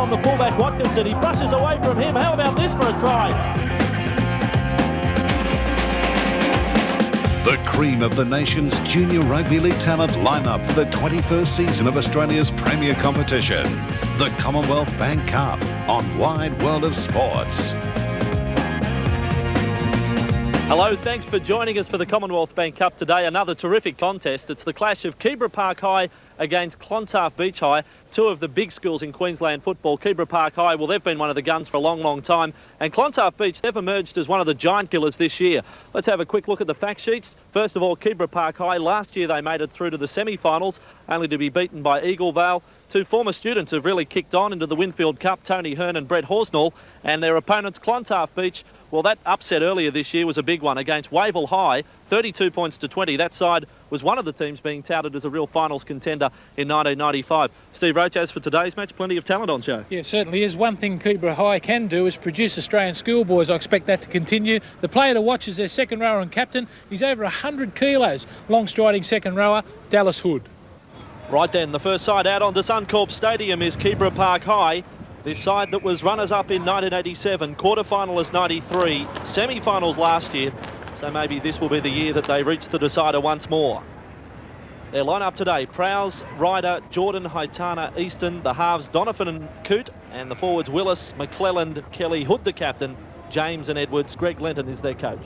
on the fullback Watkinson. He brushes away from him. How about this for a try? The cream of the nation's junior rugby league talent lineup for the 21st season of Australia's premier competition, the Commonwealth Bank Cup on Wide World of Sports. Hello, thanks for joining us for the Commonwealth Bank Cup today. Another terrific contest. It's the clash of Keebra Park High against Clontarf Beach High, two of the big schools in Queensland football. Keebra Park High, well, they've been one of the guns for a long, long time. And Clontarf Beach, they've emerged as one of the giant killers this year. Let's have a quick look at the fact sheets. First of all, Keebra Park High, last year they made it through to the semi-finals, only to be beaten by Eaglevale. Two former students have really kicked on into the Winfield Cup, Tony Hearn and Brett Horsnall, and their opponents, Clontarf Beach. Well, that upset earlier this year was a big one against Wavell High, 32 points to 20. That side was one of the teams being touted as a real finals contender in 1995. Steve Roach, as for today's match, plenty of talent on show. Yeah, certainly is. One thing Keebra High can do is produce Australian schoolboys. I expect that to continue. The player to watch is their second rower and captain. He's over 100 kilos. Long striding second rower, Dallas Hood. Right then, the first side out onto Suncorp Stadium is Keebra Park High. This side that was runners-up in 1987, quarter-finalists 93, semi-finals last year. So maybe this will be the year that they reach the decider once more. Their line-up today, Prowse, Ryder, Jordan, Haitana, Easton, the halves Donovan and Coote, and the forwards Willis, McClelland, Kelly, Hood the captain, James and Edwards. Greg Lenton is their coach.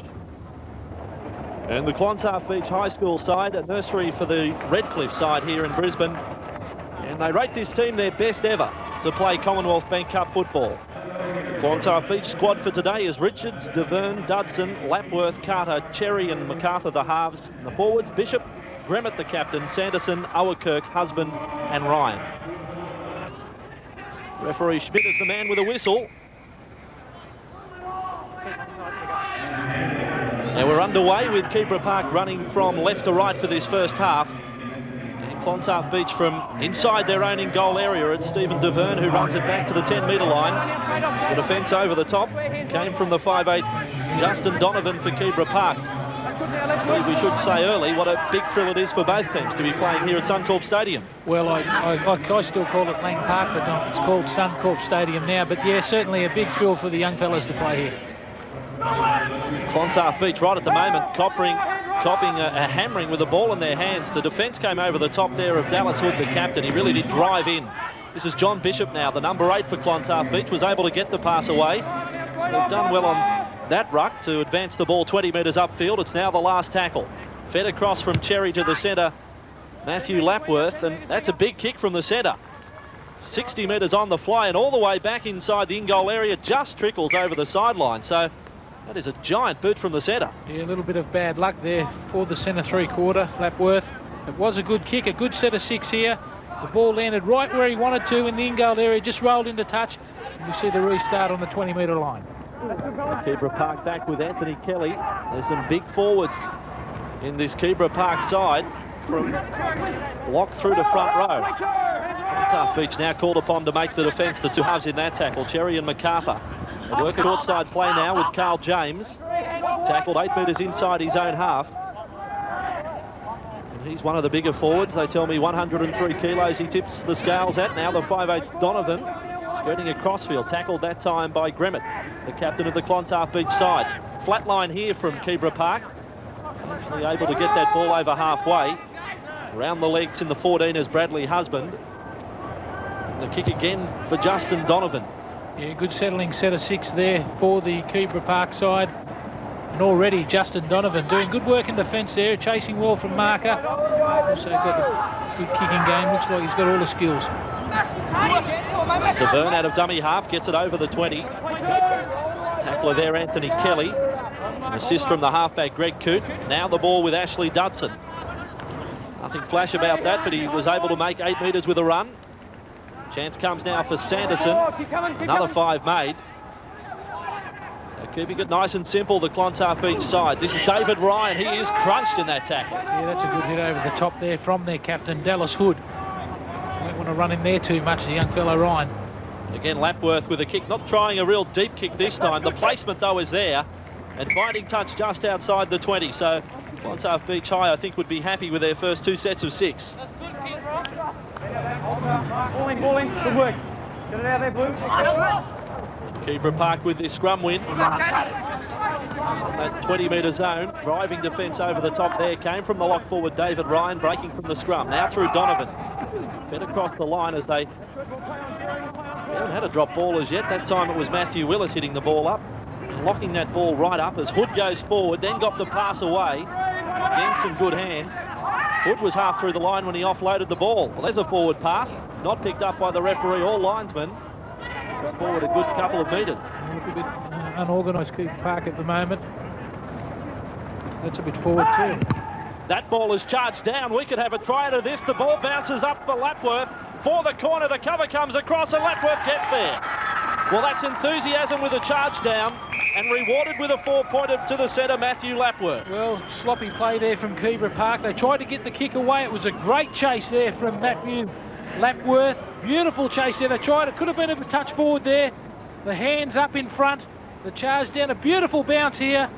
And the Clontarf Beach High School side, a nursery for the Redcliffe side here in Brisbane. And they rate this team their best ever to play Commonwealth Bank Cup football. The Clontarf Beach squad for today is Richards, Deverne, Dudson, Lapworth, Carter, Cherry and MacArthur the halves. And the forwards, Bishop, Gremmett the captain, Sanderson, Auerkirk, Husband and Ryan. Referee Schmidt is the man with a whistle. Now we're underway with Keebra Park running from left to right for this first half. Clontarf Beach from inside their own in-goal area. It's Stephen Deverne who runs it back to the 10-metre line. The defence over the top came from the 5'8", Justin Donovan for Keebra Park. Steve, we should say early what a big thrill it is for both teams to be playing here at Suncorp Stadium. Well, I still call it Lang Park, but it's called Suncorp Stadium now. But yeah, certainly a big thrill for the young fellas to play here. Clontarf Beach right at the moment, copying a hammering with the ball in their hands. The defence came over the top there of Dallas Hood, the captain. He really did drive in. This is John Bishop now, the number 8 for Clontarf Beach, was able to get the pass away. So they've done well on that ruck to advance the ball 20 metres upfield. It's now the last tackle. Fed across from Cherry to the centre, Matthew Lapworth, and that's a big kick from the centre. 60 metres on the fly and all the way back inside the in-goal area, just trickles over the sideline. So that is a giant boot from the centre. Yeah, a little bit of bad luck there for the centre three-quarter, Lapworth. It was a good kick, a good set of 6 here. The ball landed right where he wanted to in the in-goal area, just rolled into touch. And you see the restart on the 20-metre line. Keebra Park back with Anthony Kelly. There's some big forwards in this Keebra Park side from lock through to front row. Clontarf Beach now called upon to make the defence, the two halves in that tackle, Cherry and MacArthur. They work a short side play now with Carl James. Tackled 8 metres inside his own half. And he's one of the bigger forwards. They tell me 103 kilos he tips the scales at. Now the 5'8" Donovan skirting a crossfield. Tackled that time by Gremmett, the captain of the Clontarf Beach side. Flat line here from Keebra Park. Actually able to get that ball over halfway. Around the legs in the 14 is Bradley Husband. And the kick again for Justin Donovan. Yeah, good settling set of 6 there for the Keebra Park side. And already Justin Donovan doing good work in defence there, chasing well from marker. Also got a good kicking game, looks like he's got all the skills. Deverne out of dummy half, gets it over the 20. Tackler there, Anthony Kelly. An assist from the halfback, Greg Coote. Now the ball with Ashley Dudson. Nothing flash about that, but he was able to make 8 metres with a run. Chance comes now for Sanderson. Another 5 made. So keeping it nice and simple, the Clontarf Beach side. This is David Ryan. He is crunched in that tackle. Yeah, that's a good hit over the top there from their captain, Dallas Hood. Don't want to run in there too much, the young fellow Ryan. Again, Lapworth with a kick, not trying a real deep kick this time. The placement, though, is there. And binding touch just outside the 20. So Clontarf Beach High, I think, would be happy with their first 2 sets of 6. Ball in, good work. Keebra Park with this scrum win. That 20-metre zone, driving defence over the top there, came from the lock forward David Ryan, breaking from the scrum. Now through Donovan. Fed across the line as they haven't had a drop ball as yet. That time it was Matthew Willis hitting the ball up, and locking that ball right up as Hood goes forward, then got the pass away. Again, some good hands. Hood was half through the line when he offloaded the ball. Well, there's a forward pass, not picked up by the referee or linesman. Got forward a good couple of metres. A bit unorganised Keebra Park at the moment. That's a bit forward too. That ball is charged down. We could have a try out of this. The ball bounces up for Lapworth. For the corner, the cover comes across and Lapworth gets there. Well, that's enthusiasm with a charge down and rewarded with a 4-pointer to the centre, Matthew Lapworth. Well, sloppy play there from Keebra Park. They tried to get the kick away. It was a great chase there from Matthew Lapworth. Beautiful chase there. They tried. It could have been a touch forward there. The hands up in front. The charge down. A beautiful bounce here.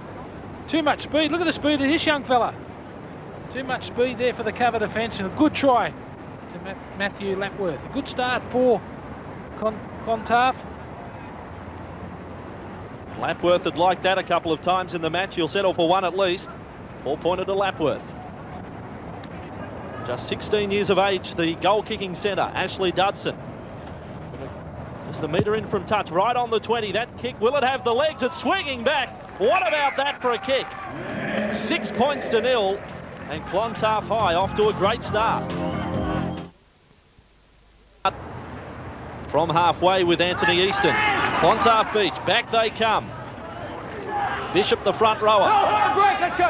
Too much speed. Look at the speed of this young fella. Too much speed there for the cover defence, and a good try to Matthew Lapworth. A good start for Clontarf. Lapworth had liked that a couple of times in the match. He'll settle for one at least. 4-pointer to Lapworth. Just 16 years of age, the goal-kicking centre, Ashley Dudson. Just a metre in from touch, right on the 20. That kick, will it have the legs? It's swinging back. What about that for a kick? 6 points to 0. And Clontarf High off to a great start. From halfway with Anthony Easton. Clontarf Beach, back they come. Bishop the front rower. Let's go.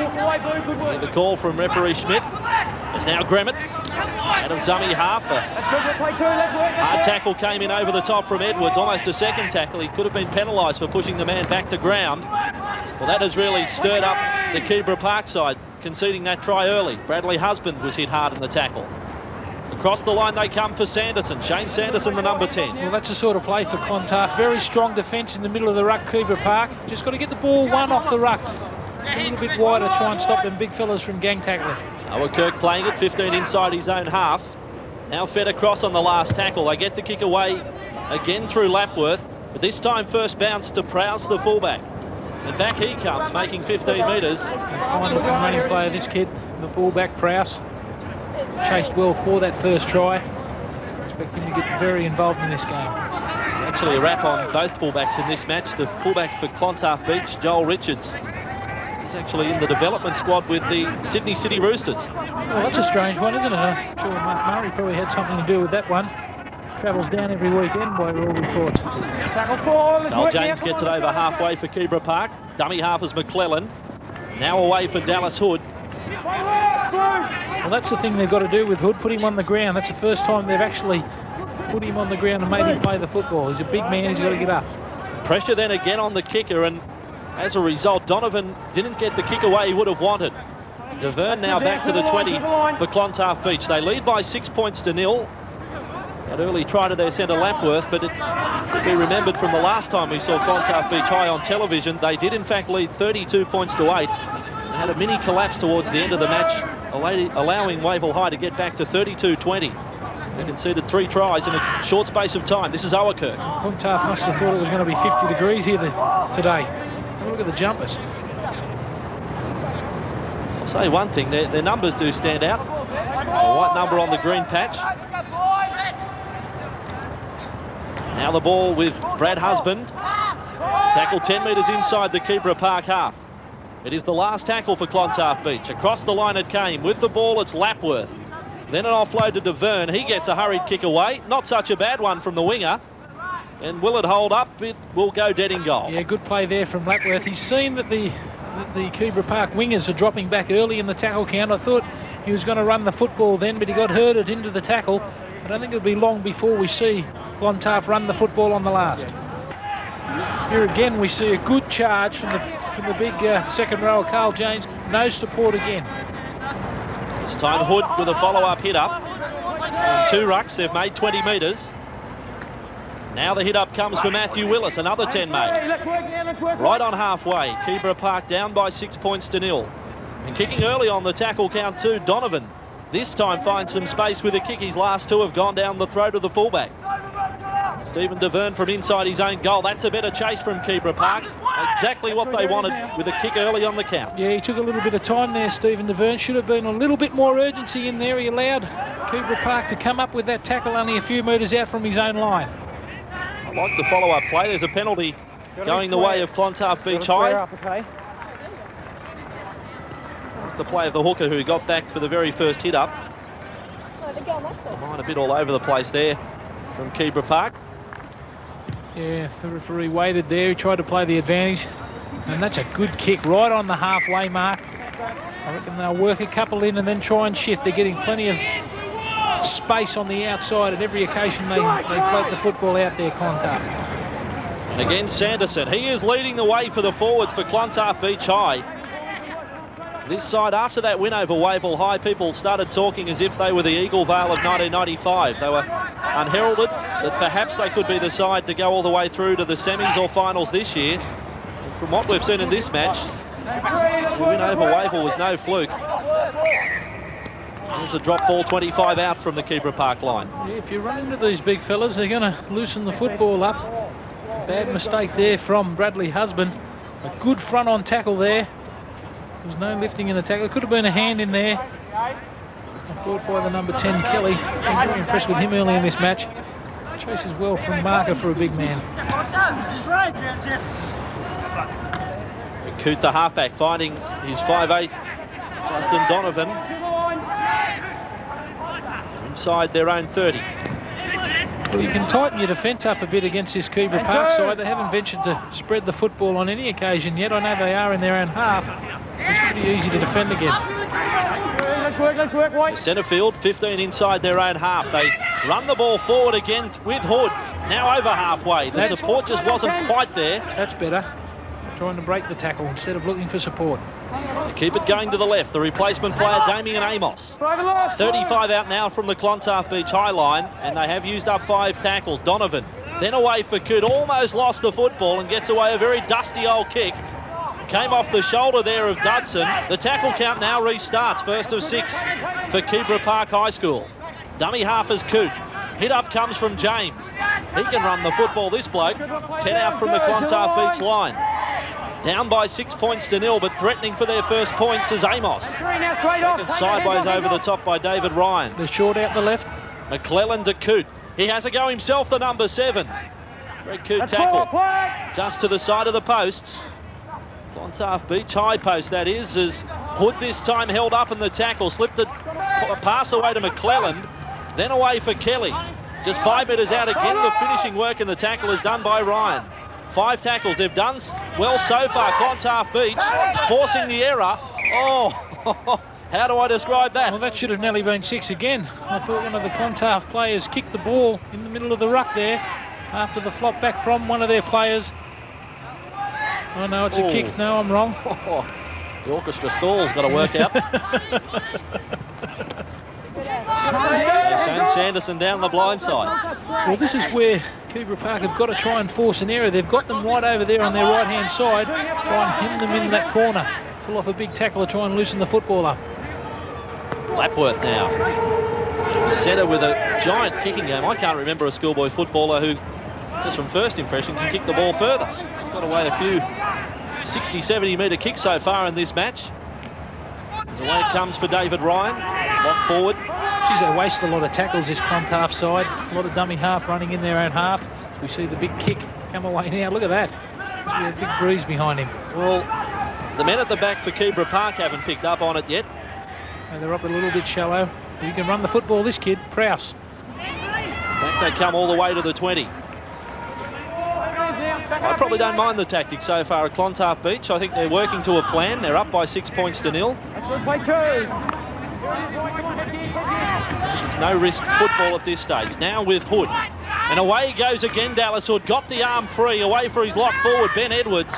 Walk away, Blue. Good work. The call from referee Schmidt. There's now Gremmett. Out of dummy half. Let's go, play two. Let's work. Hard tackle came in over the top from Edwards. Almost a second tackle. He could have been penalised for pushing the man back to ground. Well, that has really stirred up the Keebra Park side, conceding that try early. Bradley Husband was hit hard in the tackle. Across the line they come for Sanderson. Shane Sanderson, the number 10. Well, that's the sort of play for Clontarf. Very strong defence in the middle of the ruck, Keebra Park. Just got to get the ball one off the ruck. It's a little bit wider, try and stop them big fellas from gang tackling. Noah Kirk playing it, 15 inside his own half. Now fed across on the last tackle. They get the kick away again through Lapworth, but this time first bounce to Prowse, the fullback. And back he comes, making 15 metres. Fine looking running player, this kid, the fullback, Prowse. Chased well for that first try. Expect him to get very involved in this game. Actually a wrap on both fullbacks in this match. The fullback for Clontarf Beach, Joel Richards. He's actually in the development squad with the Sydney City Roosters. Well, that's a strange one, isn't it? I'm sure Mark Murray probably had something to do with that one. Travels down every weekend by all reports. Noel James gets it over halfway for Keebra Park. Dummy half is McClelland. Now away for Dallas Hood. Well, that's the thing they've got to do with Hood, put him on the ground. That's the first time they've actually put him on the ground and made him play the football. He's a big man, he's got to get up. Pressure then again on the kicker, and as a result, Donovan didn't get the kick away he would have wanted. DeVerne now back to the 20 for Clontarf Beach. They lead by 6 points to 0. That early try to their centre Lapworth, but it should be remembered from the last time we saw Clontarf Beach High on television, they did in fact lead 32 points to 8. They had a mini collapse towards the end of the match, allowing Wavell High to get back to 32-20. They conceded 3 tries in a short space of time. This is Oakirk. Clontarf must have thought it was going to be 50 degrees here today. Look at the jumpers. I'll say one thing, their numbers do stand out. A white number on the green patch. Now the ball with Brad Husband. Tackle 10 metres inside the Keebra Park half. It is the last tackle for Clontarf Beach. Across the line it came. With the ball, it's Lapworth. Then an offload to DeVerne. He gets a hurried kick away. Not such a bad one from the winger. And will it hold up? It will go dead in goal. Yeah, good play there from Lapworth. He's seen that the Keebra Park wingers are dropping back early in the tackle count. I thought he was going to run the football then, but he got herded into the tackle. I don't think it'll be long before we see Clontarf run the football on the last. Here again we see a good charge from the big second rower, Carl James. No support again. This time Hood with a follow-up hit-up. On 2 rucks, they've made 20 metres. Now the hit-up comes for Matthew Willis, another 10 made. Right on halfway, Keebra Park down by 6 points to 0. And kicking early on the tackle count too, Donovan. This time finds some space with a kick. His last 2 have gone down the throat of the fullback. Stephen DeVerne from inside his own goal. That's a better chase from Keebra Park. Exactly what they wanted with a kick early on the count. Yeah, he took a little bit of time there, Stephen DeVerne. Should have been a little bit more urgency in there. He allowed Keebra Park to come up with that tackle only a few metres out from his own line. I like the follow-up play. There's a penalty going the way of Clontarf Beach High. The play of the hooker who got back for the very first hit up. Line a bit all over the place there from Keebra Park. Yeah, the referee waited there. He tried to play the advantage. And that's a good kick right on the halfway mark. I reckon they'll work a couple in and then try and shift. They're getting plenty of space on the outside at every occasion they float the football out there, Clontarf. And again, Sanderson. He is leading the way for the forwards for Clontarf Beach High. This side, after that win over Wavell High, people started talking as if they were the Eagle Vale of 1995. They were unheralded, that perhaps they could be the side to go all the way through to the semis or finals this year. And from what we've seen in this match, the win over Wavell was no fluke. There's a drop ball 25 out from the Keebra Park line. Yeah, if you run into these big fellas, they're going to loosen the football up. Bad mistake there from Bradley Husband. A good front-on tackle there. There was no lifting in the tackle. There could have been a hand in there. I thought by the number 10, Kelly. I'm very impressed with him early in this match. Chases well from marker for a big man. Coot, the halfback, finding his 5'8", Justin Donovan. Inside their own 30. Well, you can tighten your defence up a bit against this Keebra Park side. They haven't ventured to spread the football on any occasion yet. I know they are in their own half. It's pretty easy to defend against. Let's work, White. Centre field, 15 inside their own half. They run the ball forward again with Hood. Now over halfway. The support just wasn't quite there. That's better. Trying to break the tackle instead of looking for support. To keep it going to the left, the replacement player, Damien Amos. 35 out now from the Clontarf Beach High line, and they have used up 5 tackles. Donovan, then away for Coot, almost lost the football and gets away a very dusty old kick. Came off the shoulder there of Dudson. The tackle count now restarts, first of 6 for Keebra Park High School. Dummy half is Coot. Hit up comes from James. He can run the football, this bloke. 10 out from the Clontarf Beach line. Down by 6 points to 0, but threatening for their first points is Amos. Taken sideways over the top by David Ryan. The short out the left. McClellan to Coot. He has a go himself, the number 7. Greg Coot tackle just to the side of the posts. Clontarf Beach High post, that is, as Hood this time held up in the tackle. Slipped a pass away to McClellan, then away for Kelly. Just 5 metres out again. The finishing work in the tackle is done by Ryan. 5 tackles. They've done well so far. Clontarf Beach forcing the error. Oh, how do I describe that? Well, that should have nearly been 6 again. I thought one of the Clontarf players kicked the ball in the middle of the ruck there after the flop back from one of their players. Oh, no, it's a kick. No, I'm wrong. The orchestra stall's got to work out. Shane Sanderson down the blind side. Well, this is where Keebra Park have got to try and force an error. They've got them right over there on their right-hand side. Try and hem them in that corner. Pull off a big tackle to try and loosen the football up. Lapworth now. Centre with a giant kicking game. I can't remember a schoolboy footballer who, just from first impression, can kick the ball further. He's got away a few 60, 70-metre kicks so far in this match. As away it comes for David Ryan. Lock forward. Geez, they waste a lot of tackles, this Clontarf side. A lot of dummy half running in their own half. We see the big kick come away now. Look at that. There's a big breeze behind him. Well, the men at the back for Keebra Park haven't picked up on it yet. And they're up a little bit shallow. You can run the football, this kid, Prowse. Back they come all the way to the 20. I probably don't mind the tactics so far at Clontarf Beach. I think they're working to a plan. They're up by 6 points to 0. It's no risk football at this stage. Now with Hood. And away he goes again, Dallas Hood. Got the arm free. Away for his lock forward, Ben Edwards.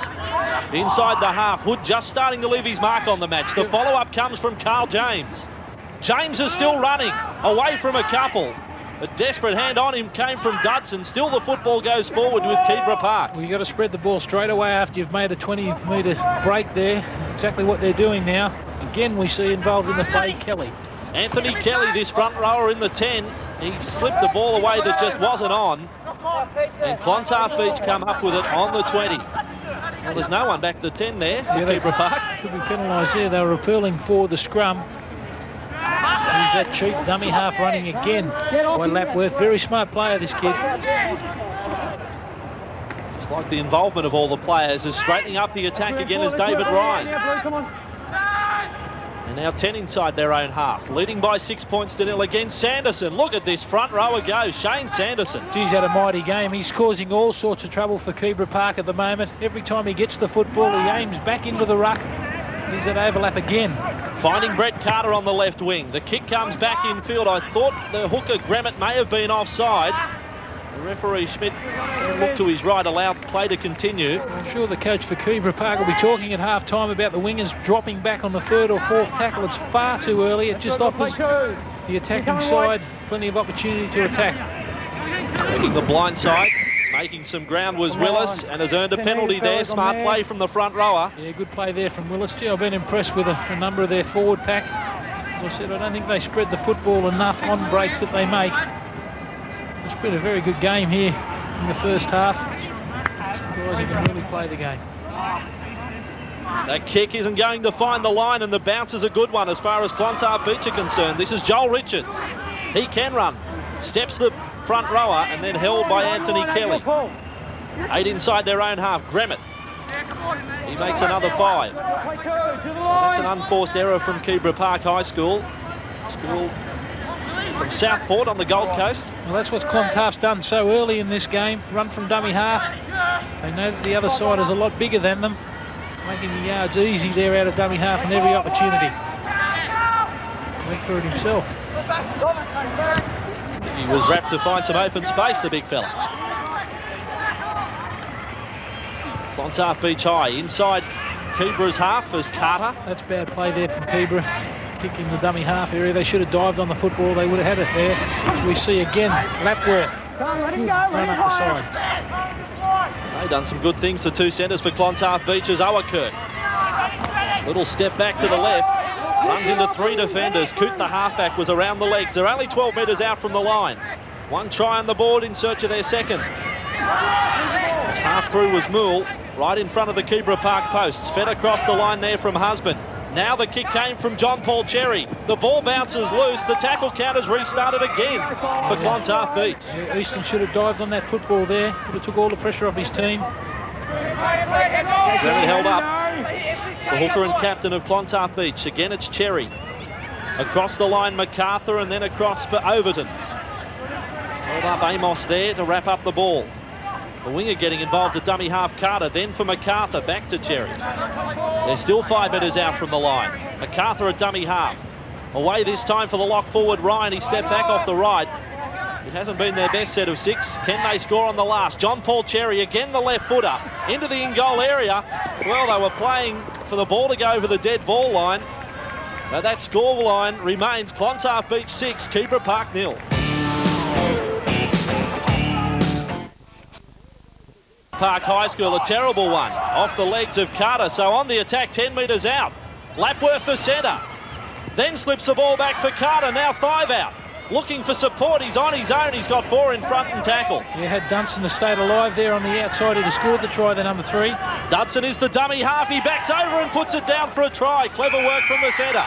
Inside the half. Hood just starting to leave his mark on the match. The follow-up comes from Carl James. James is still running. Away from a couple. A desperate hand on him came from Dudson. Still the football goes forward with Keebra Park. Well, you've got to spread the ball straight away after you've made a 20-metre break there. Exactly what they're doing now. Again, we see involved in the play Kelly. Anthony Kelly, this front rower in the 10. He slipped the ball away that just wasn't on. And Clontarf Beach come up with it on the 20. Well, there's no one back to the 10 there for Keebra Park. Could be penalised there. They were appealing for the scrum. Here's that cheap dummy half running again by Lapworth. Very smart player, this kid. It's like the involvement of all the players is straightening up the attack again as David Ryan. And now 10 inside their own half, leading by 6 points to 0 against Sanderson. Look at this front rower go, Shane Sanderson. He's had a mighty game. He's causing all sorts of trouble for Keebra Park at the moment. Every time he gets the football, he aims back into the ruck. Here's that overlap again. Finding Brett Carter on the left wing. The kick comes back in field. I thought the hooker Grammett may have been offside. The referee Schmidt looked to his right, allowed play to continue. I'm sure the coach for Keebra Park will be talking at half-time about the wingers dropping back on the third or fourth tackle. It's far too early. It just offers the attacking side plenty of opportunity to attack. Taking the blind side, making some ground was Willis, and has earned a penalty there. Smart play from the front rower. Yeah, good play there from Willis. Gee, I've been impressed with a number of their forward pack. As I said, I don't think they spread the football enough on breaks that they make. It's been a very good game here in the first half. Some guys who can really play the game. That kick isn't going to find the line, and the bounce is a good one as far as Clontarf Beach are concerned. This is Joel Richards. He can run. Steps the front rower and then held by Anthony Kelly. 8 inside their own half. Grammett. He makes another 5. So that's an unforced error from Keebra Park High School. From Southport on the Gold Coast. Well, that's what Clontarf's done so early in this game. Run from dummy half. They know that the other side is a lot bigger than them. Making the yards easy there out of dummy half and every opportunity. Went for it himself. He was wrapped to find some open space, the big fella. Clontarf Beach High inside Keebra's half as Carter. That's bad play there from Keebra. Kicking the dummy half area. They should have dived on the football. They would have had it there. As we see again, Lapworth. Run up the side. They've done some good things, the two centres for Clontarf Beach as Owerkirk. Little step back to the left. Runs into 3 defenders. Coote, the halfback, was around the legs. They're only 12 metres out from the line. One try on the board in search of their second. As half through was Moole, right in front of the Keebra Park posts. Fed across the line there from Husband. Now the kick came from John Paul Cherry. The ball bounces loose. The tackle count has restarted again for Clontarf Beach. Yeah, Easton should have dived on that football there. Would have took all the pressure off his team. Very held up. The hooker and captain of Clontarf Beach. Again, it's Cherry. Across the line, MacArthur, and then across for Overton. Held up Amos there to wrap up the ball. The winger getting involved at dummy half, Carter, then for MacArthur, back to Cherry. They're still 5 metres out from the line. MacArthur at dummy half. Away this time for the lock forward, Ryan. He stepped back off the right. It hasn't been their best set of 6. Can they score on the last? John Paul Cherry, again the left footer, into the in-goal area. Well, they were playing for the ball to go over the dead ball line. But that score line remains Clontarf Beach 6, Keebra Park 0. Park High School, a terrible one, off the legs of Carter. So on the attack, 10 metres out. Lapworth the centre. Then slips the ball back for Carter, now 5 out. Looking for support, he's on his own. He's got 4 in front and tackle. Yeah, had Dunson to stayed alive there on the outside. He'd have scored the try, the number 3. Dudson is the dummy half. He backs over and puts it down for a try. Clever work from the centre.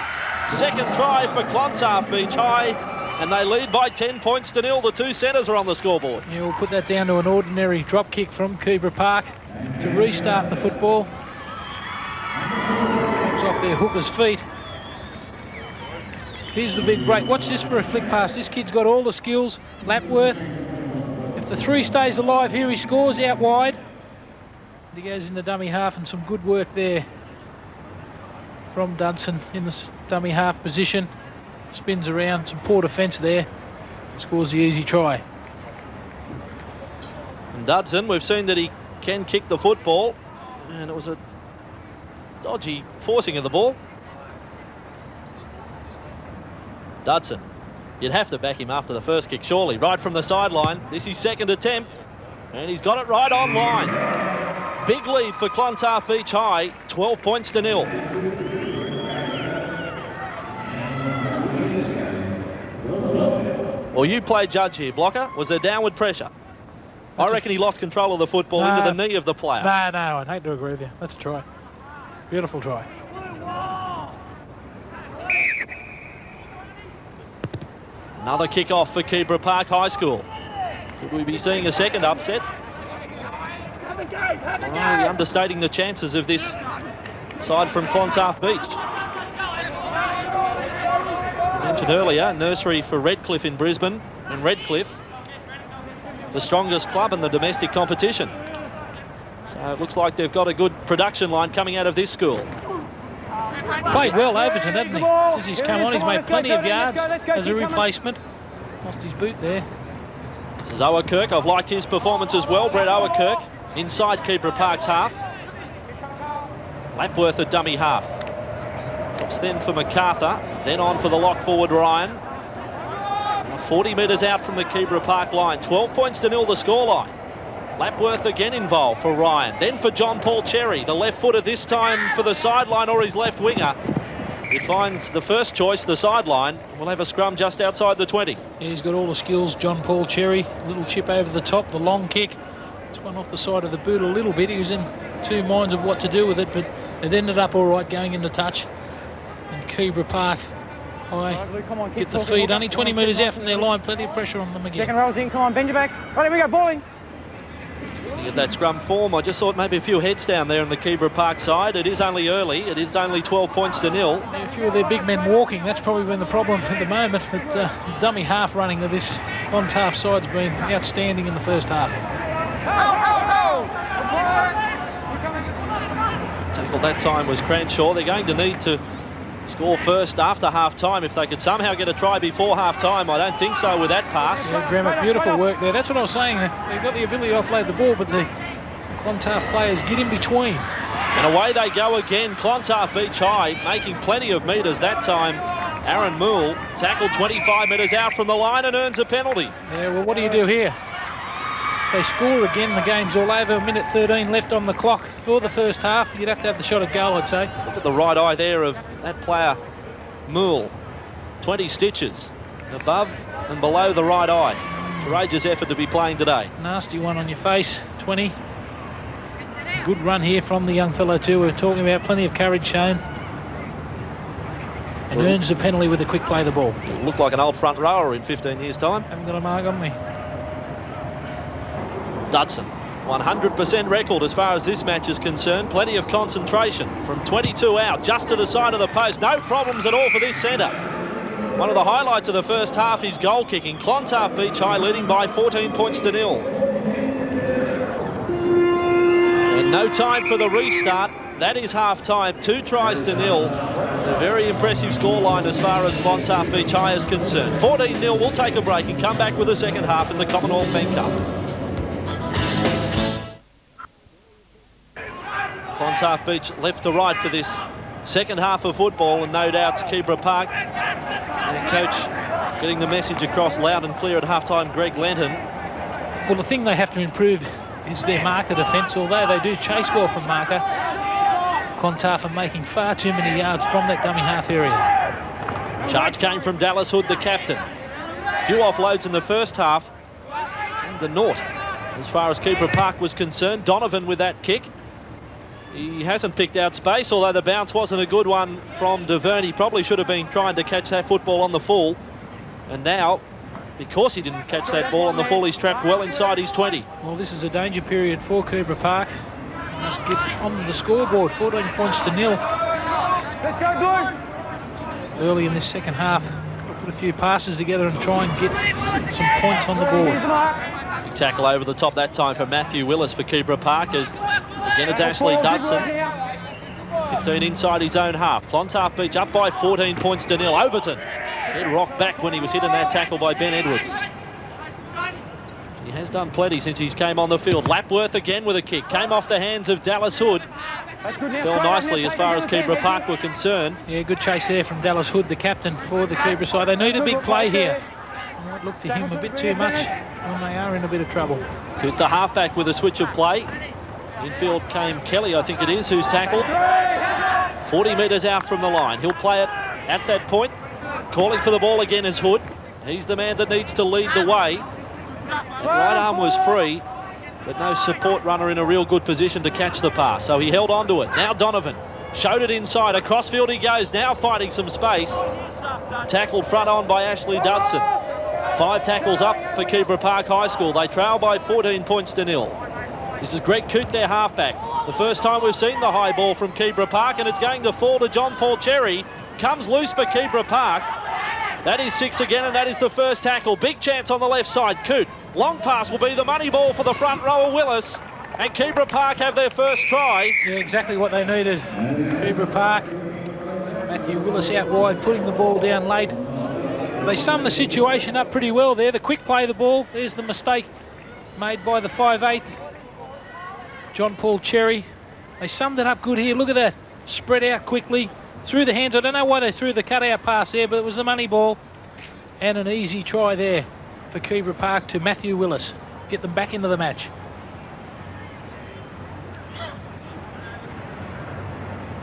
Second try for Clontarf Beach High. And they lead by 10 points to 0. The two centres are on the scoreboard. Yeah, we'll put that down to an ordinary drop kick from Keebra Park to restart the football. Comes off their hooker's feet. Here's the big break. Watch this for a flick pass. This kid's got all the skills. Lapworth. If the 3 stays alive here, he scores out wide. He goes in the dummy half, and some good work there from Dudson in the dummy half position. Spins around, some poor defence there. Scores the easy try. And Dudson, we've seen that he can kick the football. And it was a dodgy forcing of the ball. Dudson, you'd have to back him after the first kick, surely. Right from the sideline. This is his second attempt. And he's got it right on line. Big lead for Clontarf Beach High, 12 points to 0. Well, you play judge here, Blocker. Was there downward pressure? I reckon he lost control of the football into the knee of the player. No, I'd hate to agree with you. That's a try. Beautiful try. Another kick-off for Keebra Park High School. Could we be seeing a second upset? Are we understating the chances of this side from Clontarf Beach? I mentioned earlier, nursery for Redcliffe in Brisbane, and Redcliffe, the strongest club in the domestic competition. So it looks like they've got a good production line coming out of this school. Played well, Overton, hasn't he? Since he's come on, he's made plenty of yards as a replacement. Lost his boot there. This is Owerkirk. I've liked his performance as well. Brett Owerkirk inside Keebra Park's half. Lapworth at dummy half. Looks then for MacArthur. Then on for the lock forward Ryan. 40 metres out from the Keebra Park line. 12 points to 0 the scoreline. Lapworth again involved for Ryan. Then for John Paul Cherry, the left footer this time for the sideline or his left winger. He finds the first choice, the sideline. We'll have a scrum just outside the 20. Yeah, he's got all the skills, John Paul Cherry. Little chip over the top, the long kick. It's one off the side of the boot a little bit. He was in two minds of what to do with it, but it ended up all right going into touch. And Keebra Park get the feed. Only 20 metres out from their line. Plenty of pressure on them again. Second row's in. Come on, bend your backs. Right, here we go. Bowling. At that scrum form, I just thought maybe a few heads down there on the Keebra Park side. It is only early. It is only 12 points to 0. A few of their big men walking. That's probably been the problem at the moment. But dummy half running of this Clontarf side's been outstanding in the first half. Tackle that time was Cranshaw. They're going to need to score first after half-time. If they could somehow get a try before half-time, I don't think so with that pass. Yeah, Graham, beautiful work there. That's what I was saying. They've got the ability to offload the ball, but the Clontarf players get in between. And away they go again. Clontarf Beach High making plenty of metres that time. Aaron Moole tackled 25 metres out from the line and earns a penalty. Yeah, well, what do you do here? If they score again, the game's all over. A minute 13 left on the clock for the first half. You'd have to have the shot at goal, I'd say. Look at the right eye there of that player, Moole. 20 stitches above and below the right eye. Courageous effort to be playing today. Nasty one on your face, 20. Good run here from the young fellow too. We're talking about plenty of courage shown. And earns the penalty with a quick play of the ball. It'll look like an old front rower in 15 years' time. Haven't got a mark on me. Dudson, 100% record as far as this match is concerned. Plenty of concentration from 22 out, just to the side of the post. No problems at all for this centre. One of the highlights of the first half is goal kicking. Clontarf Beach High leading by 14 points to 0. And no time for the restart. That is half-time, 2 tries to 0. A very impressive scoreline as far as Clontarf Beach High is concerned. 14-0, we'll take a break and come back with the second half in the Commonwealth Bank Cup. Clontarf Beach left to right for this second half of football, and no doubt Keebra Park. Their coach getting the message across loud and clear at half-time, Greg Lenton. Well, the thing they have to improve is their marker defence. Although they do chase well from marker, Clontarf are making far too many yards from that dummy half area. Charge came from Dallas Hood, the captain. A few offloads in the first half. And the naught as far as Keebra Park was concerned. Donovan with that kick. He hasn't picked out space, although the bounce wasn't a good one from DeVerne. He probably should have been trying to catch that football on the full. And now, because he didn't catch that ball on the full, he's trapped well inside his 20. Well, this is a danger period for Keebra Park. Must get on the scoreboard, 14 points to 0. Let's go, Blue. Early in this second half, got to put a few passes together and try and get some points on the board. Big tackle over the top that time for Matthew Willis for Keebra Park, as again it's Ashley Dudson. 15 inside his own half. Clontarf Beach up by 14 points to 0. Overton, he rocked back when he was hit in that tackle by Ben Edwards. He has done plenty since he's came on the field. Lapworth again with a kick. Came off the hands of Dallas Hood. Fell nicely as far as Keebra Park were concerned. Yeah, good chase there from Dallas Hood, the captain for the Keebra side. They need a big play here. Might look to him a bit too much when they are in a bit of trouble. Good to halfback with a switch of play. Infield came Kelly, I think it is, who's tackled. 40 metres out from the line. He'll play it at that point. Calling for the ball again is Hood. He's the man that needs to lead the way. That right arm was free. but no support runner in a real good position to catch the pass, so he held on to it. Now Donovan showed it inside. Across field he goes, now finding some space. Tackled front on by Ashley Dudson. 5 tackles up for Keebra Park High School. They trail by 14 points to 0. This is Greg Coote, their halfback. The first time we've seen the high ball from Keebra Park, and it's going to fall to John Paul Cherry. Comes loose for Keebra Park. That is 6 again, and that is the first tackle. Big chance on the left side. Coote. Long pass will be the money ball for the front rower, Willis. And Keebra Park have their first try. Yeah, exactly what they needed. Keebra Park. Matthew Willis out wide, putting the ball down late. They summed the situation up pretty well there. The quick play of the ball. There's the mistake made by the 5'8", John Paul Cherry. They summed it up good here. Look at that. Spread out quickly. Through the hands. I don't know why they threw the cutout pass there, but it was the money ball. And an easy try there for Keebra Park to Matthew Willis. Get them back into the match.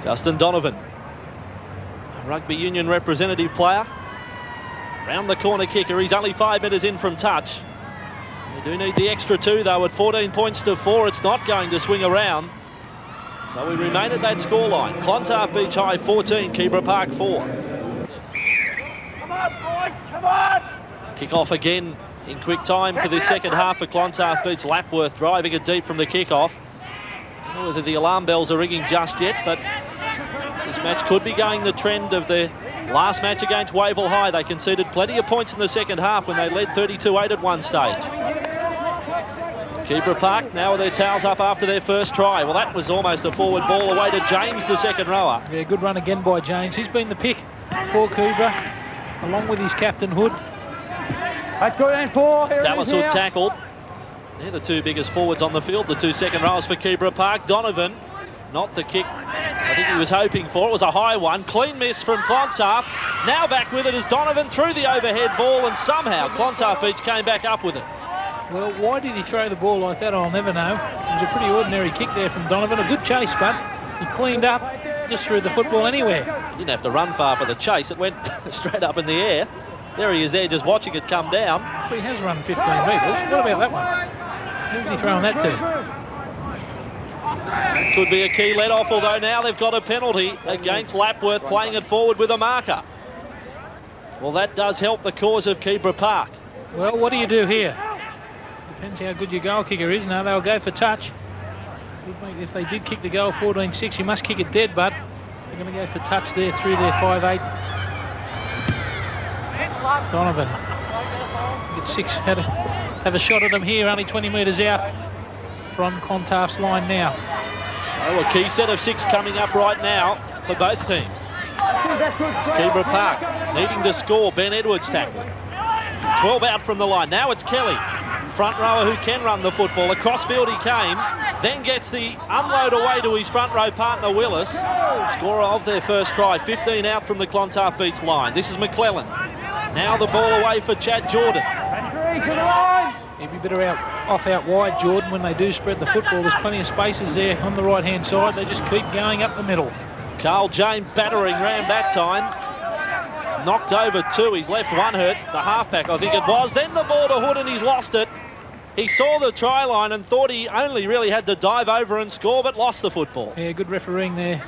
Justin Donovan, a rugby union representative player. Round the corner kicker. He's only 5 metres in from touch. They do need the extra 2 though. At 14 points to 4, it's not going to swing around. So we remain at that scoreline. Clontarf Beach High 14, Keebra Park 4. Come on, boy, come on! Kick off again in quick time for this second half for Clontarf Beach. Lapworth driving it deep from the kick-off. I don't know whether the alarm bells are ringing just yet, but this match could be going the trend of the last match against Wavell High. They conceded plenty of points in the second half when they led 32-8 at one stage. Keebra Park now with their towels up after their first try. Well, that was almost a forward ball away to James, the second rower. Yeah, good run again by James. He's been the pick for Keebra, along with his captain Hood. Let's go down 4. Dallas Hood tackled. They're the 2 biggest forwards on the field, the 2 second rowers for Keebra Park. Donovan, not the kick I think he was hoping for. It was a high one. Clean miss from Clontarf. Now back with it as Donovan threw the overhead ball, and somehow Clontarf Beach came back up with it. Well, why did he throw the ball like that? I'll never know. It was a pretty ordinary kick there from Donovan. A good chase, but he cleaned up, just threw the football anywhere. He didn't have to run far for the chase. It went straight up in the air. There he is there just watching it come down. Well, he has run 15 metres. What about that one? Who's he throwing that to? Could be a key let-off, although now they've got a penalty against Lapworth, playing it forward with a marker. Well, that does help the cause of Keebra Park. Well, what do you do here? Depends how good your goal kicker is. Now they'll go for touch. If they did kick the goal 14-6, you must kick it dead, but they're going to go for touch there through their 5'8". Donovan. Get 6. Had to have a shot at them here, only 20 metres out from Clontarf's line now. So a key set of 6 coming up right now for both teams. Keebra Park needing to score. Ben Edwards tackled. 12 out from the line. Now it's Kelly. Front rower who can run the football. Across field he came, then gets the unload away to his front row partner Willis. Scorer of their first try, 15 out from the Clontarf Beach line. This is McClellan. Now the ball away for Chad Jordan. He'd be better off out wide, Jordan, when they do spread the football. There's plenty of spaces there on the right-hand side. They just keep going up the middle. Carl James battering ram that time. Knocked over 2. He's left 1 hurt. The halfback, I think it was. Then the ball to Hood, and he's lost it. He saw the try line and thought he only really had to dive over and score, but lost the football. Yeah, good refereeing there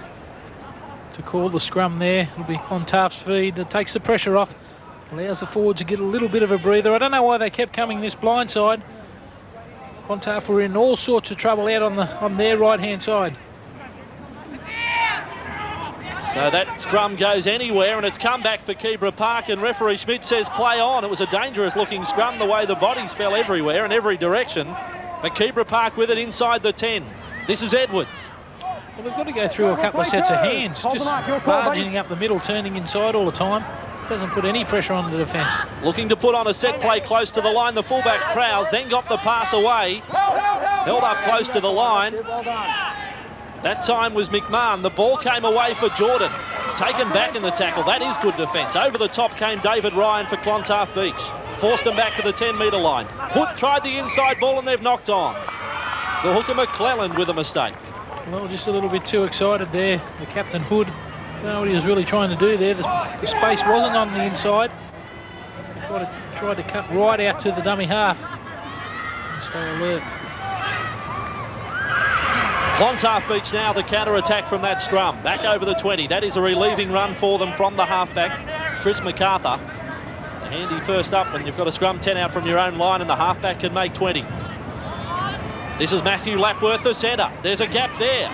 to call the scrum there. It'll be Clontarf's feed. It takes the pressure off. Allows the forwards to get a little bit of a breather. I don't know why they kept coming this blind side. Clontarf were in all sorts of trouble out on their right-hand side. So that scrum goes anywhere, and it's come back for Keebra Park, and referee Schmidt says play on. It was a dangerous-looking scrum, the way the bodies fell everywhere in every direction. But Keebra Park with it inside the 10. This is Edwards. Well, they've got to go through a couple of sets of hands. Just barging up the middle, turning inside all the time. Doesn't put any pressure on the defence. Looking to put on a set play close to the line. The fullback prowls, then got the pass away. Held up close to the line. That time was McMahon. The ball came away for Jordan. Taken back in the tackle. That is good defence. Over the top came David Ryan for Clontarf Beach. Forced him back to the 10-metre line. Hood tried the inside ball and they've knocked on. The hooker McClellan with a mistake. Well, just a little bit too excited there. The captain Hood. I don't know what he was really trying to do there. The space wasn't on the inside. He tried to cut right out to the dummy half. Stay alert. Clontarf Beach now, the counter-attack from that scrum. Back over the 20. That is a relieving run for them from the halfback, Chris MacArthur. A handy first up when you've got a scrum 10 out from your own line and the halfback can make 20. This is Matthew Lapworth, the centre. There's a gap there.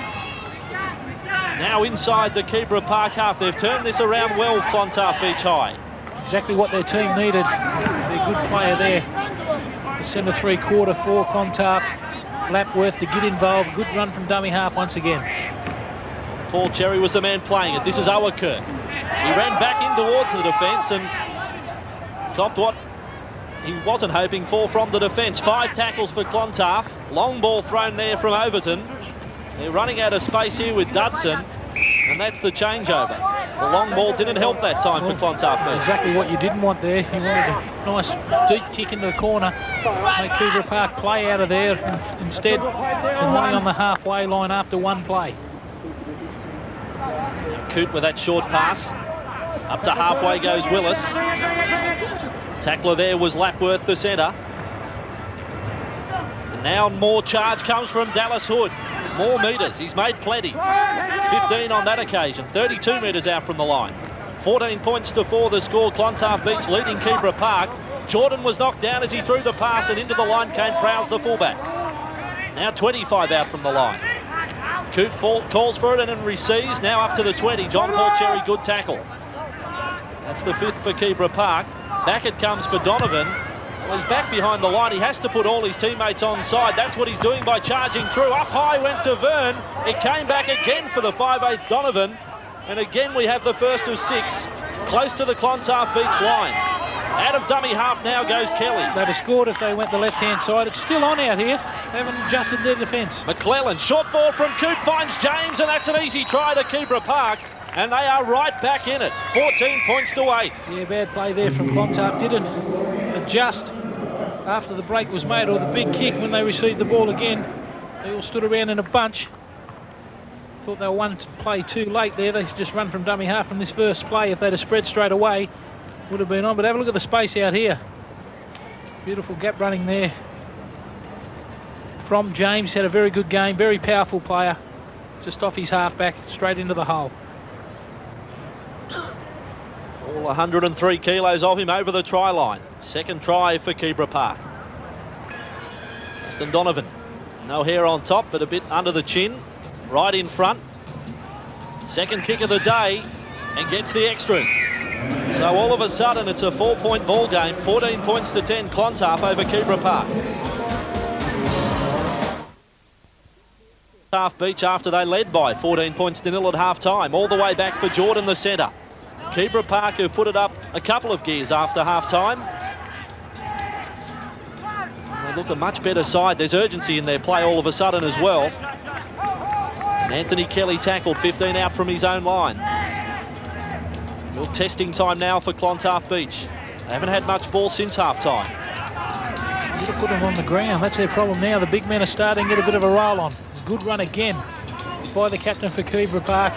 Now inside the Keebra Park half. They've turned this around well, Clontarf Beach High. Exactly what their team needed. Their good player there. The centre three-quarter for Clontarf. Lapworth to get involved. Good run from dummy half once again. Paul Cherry was the man playing it. This is Owakirk. He ran back in towards the defence and copped what he wasn't hoping for from the defence. 5 tackles for Clontarf. Long ball thrown there from Overton. They're running out of space here with Dudson, and that's the changeover. The long ball didn't help that time for Clontarf. Exactly what you didn't want there. You wanted a nice deep kick into the corner. Make Keebra Park play out of there. Instead, they're running on the halfway line after one play. Coote with that short pass. Up to halfway goes Willis. Tackler there was Lapworth, the centre. And now more charge comes from Dallas Hood. More metres, he's made plenty. 15 on that occasion, 32 metres out from the line. 14 points to 4 the score. Clontarf Beach leading Keebra Park. Jordan was knocked down as he threw the pass, and into the line came Prowse, the fullback. Now 25 out from the line. Coote calls for it and then receives. Now up to the 20. John Paul Cherry, good tackle. That's the 5th for Keebra Park. Back it comes for Donovan. Well, he's back behind the line. He has to put all his teammates on side. That's what he's doing by charging through. Up high went Deverne. It came back again for the 5/8 Donovan. And again we have the first of 6. Close to the Clontarf Beach line. Out of dummy half now goes Kelly. They'd have scored if they went the left-hand side. It's still on out here. They haven't adjusted their defence. McClellan, short ball from Coote, finds James, and that's an easy try to Keebra Park. And they are right back in it. 14 points to 8. Yeah, bad play there from Clontarf. Didn't adjust after the break was made, or the big kick when they received the ball again. They all stood around in a bunch. Thought they were one play too late there. They just run from dummy half from this first play. If they'd have spread straight away, would have been on. But have a look at the space out here. Beautiful gap running there from James. Had a very good game, very powerful player. Just off his halfback, straight into the hole. All 103 kilos of him over the try line. Second try for Keebra Park. Aston Donovan. No hair on top, but a bit under the chin. Right in front. Second kick of the day and gets the extras. So all of a sudden it's a 4-point ball game. 14 points to 10 Clontarf over Keebra Park. Clontarf Beach after they led by 14 points to 0 at half time. All the way back for Jordan, the centre. Keebra Park who put it up a couple of gears after half time. They look a much better side. There's urgency in their play all of a sudden as well. And Anthony Kelly tackled 15 out from his own line. Little testing time now for Clontarf Beach. They haven't had much ball since half time. You've got to put them on the ground. That's their problem now. The big men are starting to get a bit of a roll on. Good run again by the captain for Keebra Park.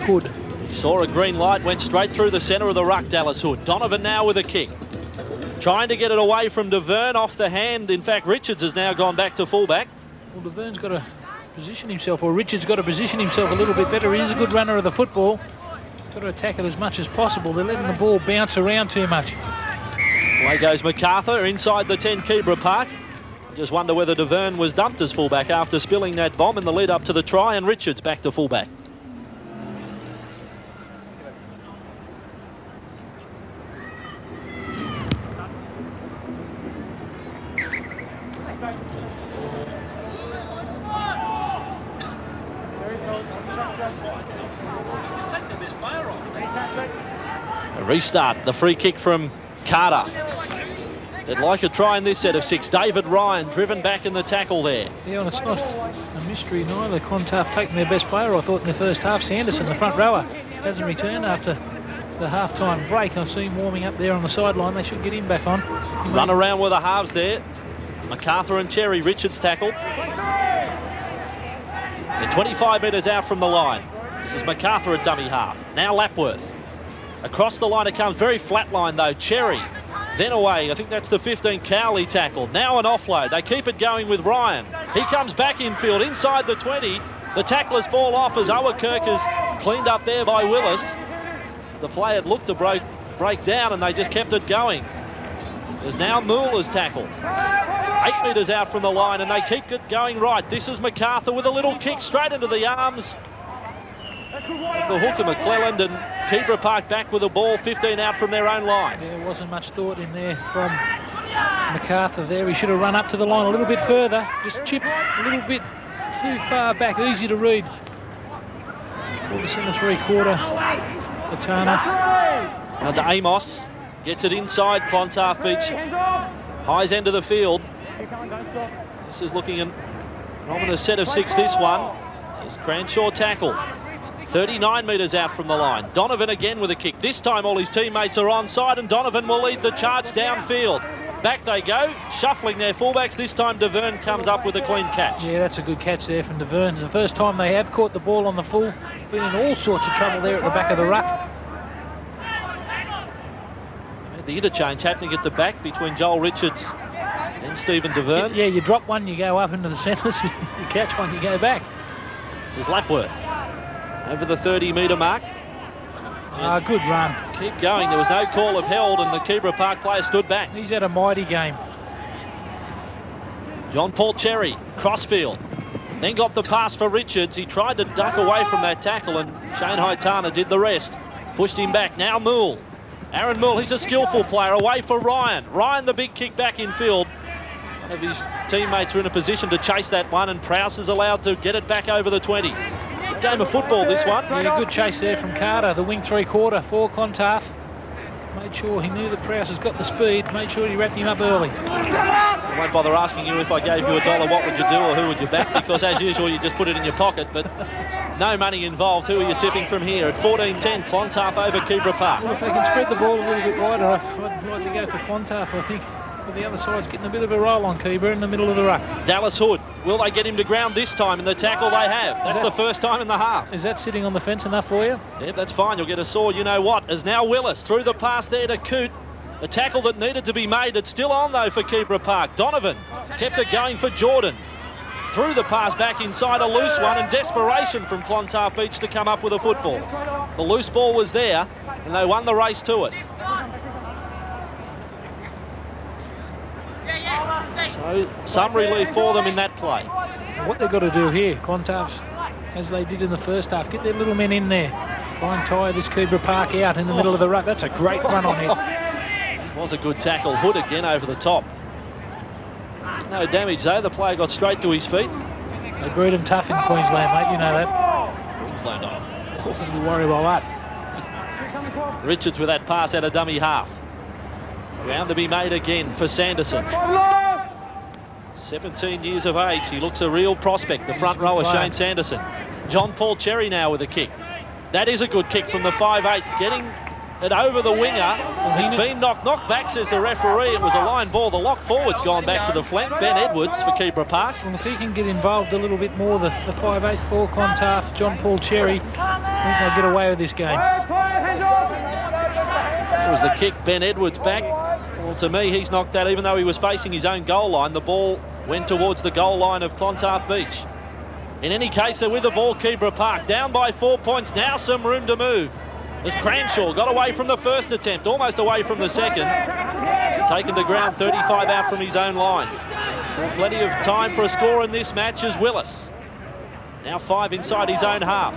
Good. He saw a green light, went straight through the centre of the ruck, Dallas Hood. Donovan now with a kick. Trying to get it away from Deverne off the hand. In fact, Richards has now gone back to fullback. Well, Deverne's got to position himself, or Richards got to position himself a little bit better. He is a good runner of the football. Got to attack it as much as possible. They're letting the ball bounce around too much. Away goes MacArthur inside the 10 Keebra Park. Just wonder whether Deverne was dumped as fullback after spilling that bomb in the lead up to the try, and Richards back to fullback. A restart, the free kick from Carter. They'd like a try in this set of 6. David Ryan driven back in the tackle there. Yeah, and it's not a mystery neither. Clontarf taking their best player, I thought, in the first half. Sanderson, the front rower, hasn't returned after the half-time break. I see him warming up there on the sideline. They should get him back on. Run around with the halves there. MacArthur and Cherry. Richards tackled. They're 25 metres out from the line. This is MacArthur at dummy half. Now Lapworth. Across the line it comes. Very flat line though. Cherry. then away. I think that's the 15 Cowley tackle. Now an offload. They keep it going with Ryan. He comes back infield inside the 20. The tacklers fall off as Owerkirk is cleaned up there by Willis. The play had looked to break down and they just kept it going. There's now Mueller's tackle. 8 metres out from the line and they keep it going right. This is MacArthur with a little kick straight into the arms of the hooker McClelland, and Keebra Park back with the ball 15 out from their own line. Yeah, there wasn't much thought in there from MacArthur there. He should have run up to the line a little bit further. Just chipped a little bit too far back. Easy to read. Ball to centre 3/4. Latana. Now to Amos. Gets it inside Clontarf Beach. Highs end of the field. This is looking an ominous set of 6, this one. There's Cranshaw tackle. 39 metres out from the line. Donovan again with a kick. This time all his teammates are onside and Donovan will lead the charge downfield. Back they go, shuffling their fullbacks. This time DeVerne comes up with a clean catch. Yeah, that's a good catch there from DeVerne. It's the first time they have caught the ball on the full. Been in all sorts of trouble there at the back of the ruck. The interchange happening at the back between Joel Richards and Stephen DeVerne. Yeah, you drop one, you go up into the centres. You catch one, you go back. This is Lapworth over the 30-metre mark. Good run. Keep going. There was no call of held and the Keebra Park player stood back. He's had a mighty game. John Paul Cherry, crossfield. Then got the pass for Richards. He tried to duck away from that tackle and Shane Haitana did the rest. Pushed him back. Now Moole. Aaron Moole, he's a skillful player. Away for Ryan. Ryan, the big kick back in field. One of his teammates are in a position to chase that one and Prowse is allowed to get it back over the 20. Good game of football, this one. Yeah, good chase there from Carter, the wing 3/4 for Clontarf. Made sure he knew that Prowse has got the speed. Made sure he wrapped him up early. I won't bother asking you if I gave you $1, what would you do or who would you back? Because as usual, you just put it in your pocket. But no money involved. Who are you tipping from here? At 14-10, Clontarf over Keebra Park. Well, if they can spread the ball a little bit wider, I'd like to go for Clontarf, I think. But the other side's getting a bit of a roll on Keebra in the middle of the ruck. Dallas Hood. Will they get him to ground this time in the tackle they have? That's the first time in the half. Is that sitting on the fence enough for you? Yep, that's fine. You'll get a sore you-know-what. As now Willis through the pass there to Coote. A tackle that needed to be made. It's still on, though, for Keebra Park. Donovan kept it going for Jordan. Threw the pass back inside, a loose one, and desperation from Clontarf Beach to come up with a football. The loose ball was there, and they won the race to it. So, some relief for them in that play. What they've got to do here, Clontarf, as they did in the first half, get their little men in there. Try and tire this Keebra Park out in the middle of the ruck. That's a great run on it. Was a good tackle. Hood again over the top. No damage though. The player got straight to his feet. They breed them tough in Queensland, mate. You know that. Queensland, oh. You worry about that. Richards with that pass out of dummy half. Round to be made again for Sanderson. 17 years of age. He looks a real prospect. The front rower, Shane Sanderson. John Paul Cherry now with a kick. That is a good kick from the 5'8", getting it over the winger. It's been knocked back, says the referee. It was a line ball. The lock forward's gone back to the flank. Ben Edwards for Keebra Park. Well, if he can get involved a little bit more, the 5'8" for Clontarf, John Paul Cherry, I think they'll get away with this game. It was the kick. Ben Edwards back. Well, to me, he's knocked that even though he was facing his own goal line. The ball went towards the goal line of Clontarf Beach. In any case, they're with the ball, Keebra Park. Down by 4 points. Now some room to move. As Cranshaw got away from the first attempt, almost away from the second. Taken to ground, 35 out from his own line. Still plenty of time for a score in this match as Willis. Now 5 inside his own half.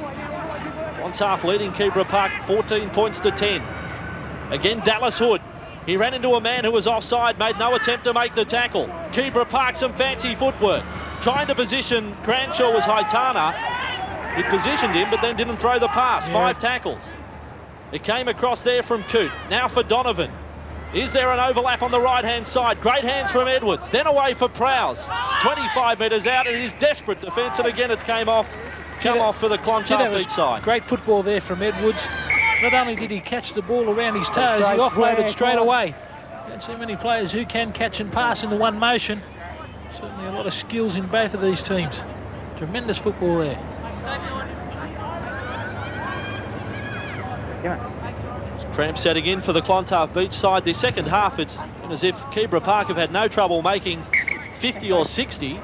Clontarf leading Keebra Park 14 points to 10. Again, Dallas Hood. He ran into a man who was offside, made no attempt to make the tackle. Keebra Park, some fancy footwork. Trying to position Cranshaw was Haitana. He positioned him, but then didn't throw the pass. 5 tackles. It came across there from Coote. Now for Donovan. Is there an overlap on the right-hand side? Great hands from Edwards. Then away for Prowse. 25 metres out, and it is desperate defence. And again, it's come off for the Clontarf Beach side. Great football there from Edwards. Not only did he catch the ball around his toes, he offloaded straight away. Don't see many players who can catch and pass in the one motion. Certainly a lot of skills in both of these teams. Tremendous football there. Cramp setting in for the Clontarf Beach side. The second half, it's And as if Keebra Park have had no trouble making 50 or 60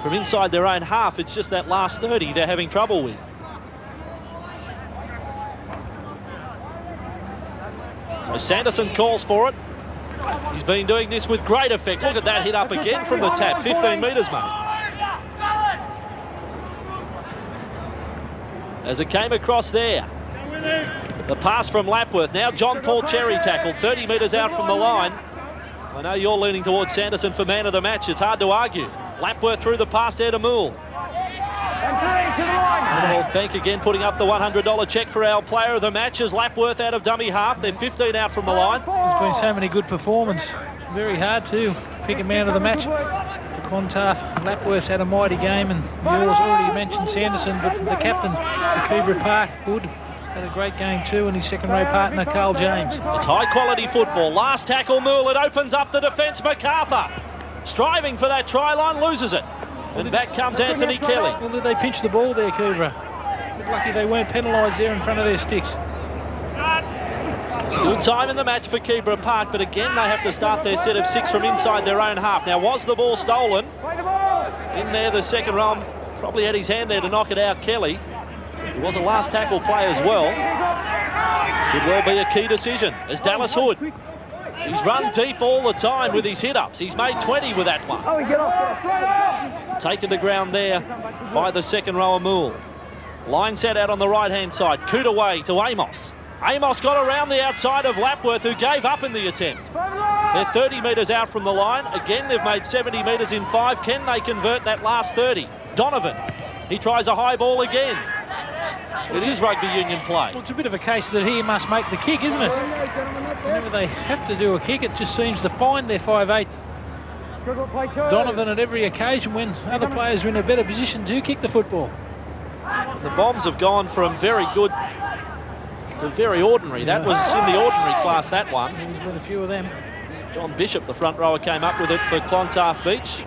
from inside their own half. It's just that last 30 they're having trouble with. So Sanderson calls for it. He's been doing this with great effect. Look at that hit up again from the tap. 15 metres, mate. As it came across there. The pass from Lapworth. Now John Paul Cherry tackled 30 metres out from the line. I know you're leaning towards Sanderson for man of the match. It's hard to argue. Lapworth through the pass there to Moole. Commonwealth Bank again putting up the $100 check for our player of the match as Lapworth out of dummy half. They're 15 out from the line. There's been so many good performances. Very hard to pick a man of the match. For Clontarf, Lapworth's had a mighty game, and yours already mentioned Sanderson, but the captain for Keebra Park, Hood, had a great game too, and his second-row partner, Carl James. It's high-quality football. Last tackle, Moole. It opens up the defence. MacArthur striving for that try line, loses it. And back comes Anthony Kelly. Well, did they pinch the ball there, Keebra? Lucky they weren't penalised there in front of their sticks. Still time in the match for Keebra Park, but again they have to start their set of 6 from inside their own half. Now, was the ball stolen? In there, the second row probably had his hand there to knock it out, Kelly. He was a last tackle play as well. Could well be a key decision as Dallas Hood. He's run deep all the time with his hit-ups. He's made 20 with that one. Taken to ground there by the second rower, Moole. Line set out on the right-hand side. Coot away to Amos. Amos got around the outside of Lapworth, who gave up in the attempt. They're 30 metres out from the line. Again, they've made 70 metres in 5. Can they convert that last 30? Donovan. He tries a high ball again. It is rugby union play. Well, it's a bit of a case that he must make the kick, isn't it? Whenever they have to do a kick, it just seems to find their 5'8". Donovan at every occasion when other players are in a better position to kick the football. The Bombs have gone from very good to very ordinary. That was in the ordinary class, that one. There's been a few of them. John Bishop, the front rower, came up with it for Clontarf Beach.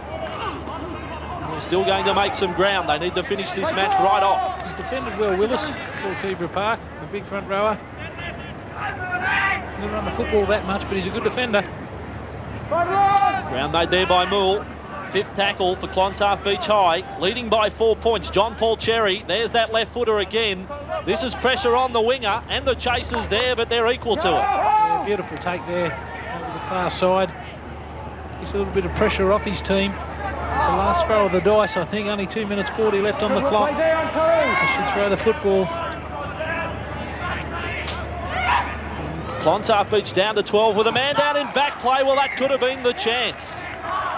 They're still going to make some ground. They need to finish this match right off. He's defended well, Willis, for Keebra Park, the big front rower. Doesn't run the football that much, but he's a good defender. Ground made there by Moole. 5th tackle for Clontarf Beach High, leading by 4 points. John Paul Cherry, there's that left footer again. This is pressure on the winger, and the chasers there, but they're equal to it. Yeah, beautiful take there over the far side. Gets a little bit of pressure off his team. It's the last throw of the dice, I think. Only 2 minutes 40 left on the clock. They should throw the football. Clontarf Beach down to 12 with a man down in back play. Well, that could have been the chance.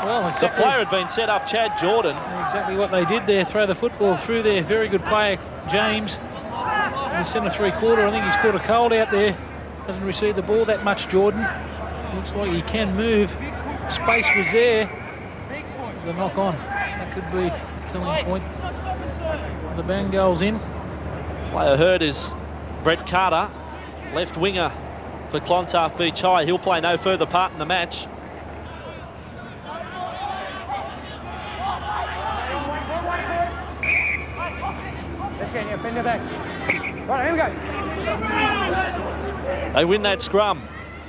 Well, exactly. The player had been set up, Chad Jordan. Exactly what they did there, throw the football through there. Very good player, James. In the centre 3/4, I think he's caught a cold out there. Doesn't receive the ball that much, Jordan. Looks like he can move. Space was there. The knock on. That could be a telling point. The bang goes in. Player hurt is Brett Carter, left winger for Clontarf Beach High. He'll play no further part in the match. Right, here we go. They win that scrum.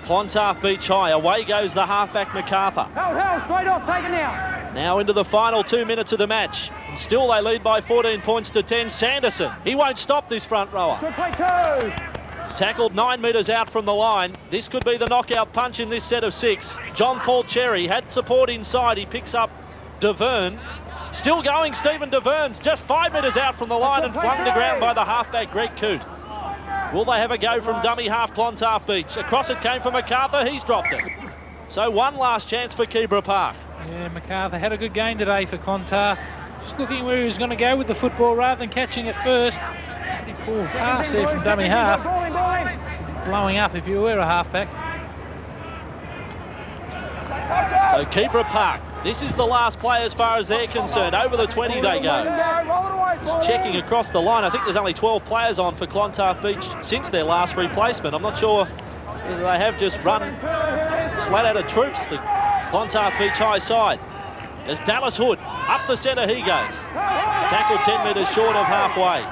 Clontarf Beach High. Away goes the halfback MacArthur. Held, straight off, take it now. Now into the final 2 minutes of the match. And still they lead by 14 points to 10. Sanderson, he won't stop this front rower. Good play, 2. Tackled 9 metres out from the line. This could be the knockout punch in this set of 6. John Paul Cherry had support inside. He picks up DeVerne. Still going, Stephen DeVerne's just 5 metres out from the line and flung to ground by the halfback, Greg Coote. Will they have a go from dummy half Clontarf Beach? Across it came from MacArthur, he's dropped it. So one last chance for Keebra Park. Yeah, MacArthur had a good game today for Clontarf. Just looking where he was going to go with the football rather than catching it first. Pretty poor pass there from dummy half. Blowing up if you were a halfback. So Keebra Park, this is the last play as far as they're concerned. Over the 20 they go. Just checking across the line. I think there's only 12 players on for Clontarf Beach since their last replacement. I'm not sure whether they have just run flat out of troops, the Clontarf Beach High side. As Dallas Hood, up the centre he goes. Tackle 10 metres short of halfway.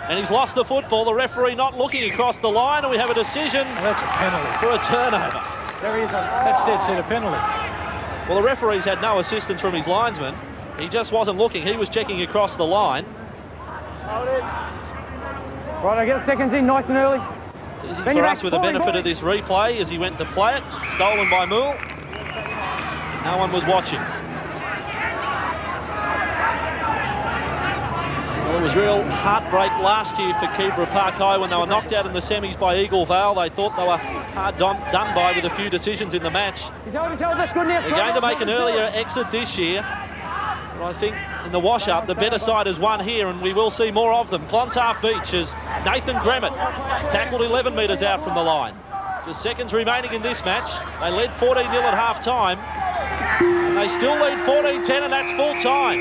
And he's lost the football. The referee not looking across the line, and we have a decision. Well, that's a penalty for a turnover. There he is, mate. That's dead set a penalty. Well, the referee's had no assistance from his linesman. He just wasn't looking. He was checking across the line. Right, I get the seconds in nice and early. It's easy for us with the benefit of this replay as he went to play it. Stolen by Moole. No one was watching. Well, it was real heartbreak last year for Keebra Park High when they were knocked out in the semis by Eagle Vale. They thought they were hard done by with a few decisions in the match. He's held, that's good now. They're going to make an earlier exit this year. But I think in the wash-up, the better side has won here, and we will see more of them. Clontarf Beach as Nathan Gremmett tackled 11 metres out from the line. Just seconds remaining in this match. They led 14-0 at half-time. And they still lead 14-10, and that's full time.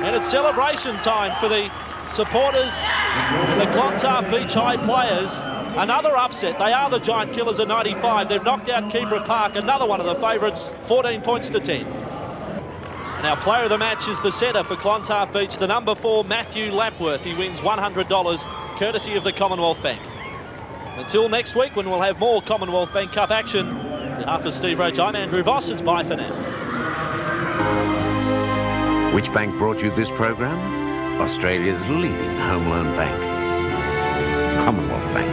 And it's celebration time for the supporters and the Clontarf Beach High players. Another upset. They are the giant killers of 95. They've knocked out Keebra Park, another one of the favourites, 14 points to 10. And our player of the match is the setter for Clontarf Beach, the number 4, Matthew Lapworth. He wins $100, courtesy of the Commonwealth Bank. Until next week, when we'll have more Commonwealth Bank Cup action. On behalf of Steve Roach, I'm Andrew Voss. It's bye for now. Which bank brought you this program? Australia's leading home loan bank. Commonwealth Bank.